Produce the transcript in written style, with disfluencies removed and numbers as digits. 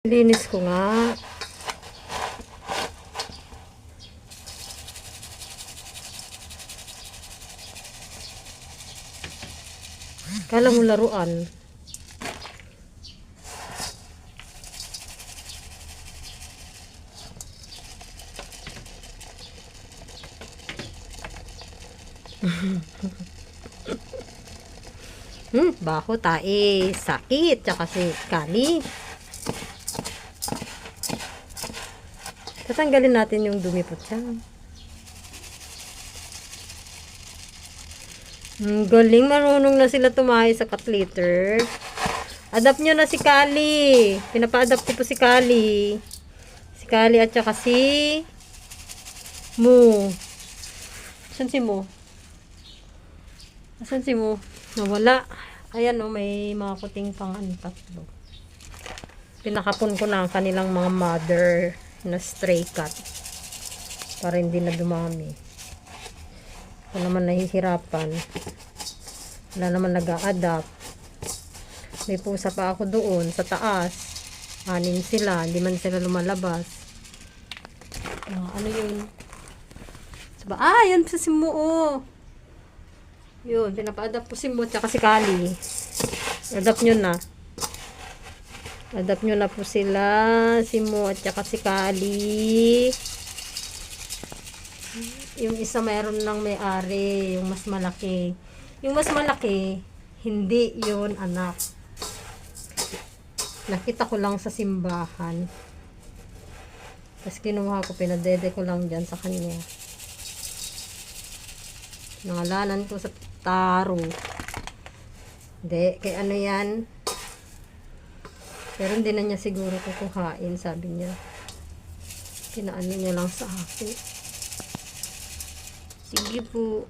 Linis ko nga. Kala mo laruan. Baho tae. Sakit. Tsaka si kali. Tatanggalin natin yung dumi po siya. Galing, marunong na sila tumahay sa cat litter. Adapt nyo na si Kali. Pinapa-adapt ko po si Kali. Si Kali at saka si Mo. Asan si Mo? Asan si Mo? Nawala. Ayan o, may mga kuting pang tatlo. Pinakapon ko na ang kanilang mga mother na stray cat. Para hindi na dumami. Wala naman nahihirapan. Wala naman nag-a-adapt. May pusa pa ako doon sa taas. 6 sila. Hindi man sila lumalabas. Ano yun? Yan sa Simo. Yun. Pinapa-adapt ko si Mo tsaka si Kali. Adapt nyo na. Adapt nyo na po sila. Si Mo at tsaka si Kali. Yung isa mayroon ng may-ari, yung mas malaki. Yung mas malaki, hindi yun anak. Nakita ko lang sa simbahan. Tapos kinuha ko, pinadede ko lang dyan sa kanya. Nangalanan ko sa taro. Hindi, kay ano yan. Pero hindi na niya siguro kukuhain, sabi niya. Pinaano niya lang sa akin. Sige po.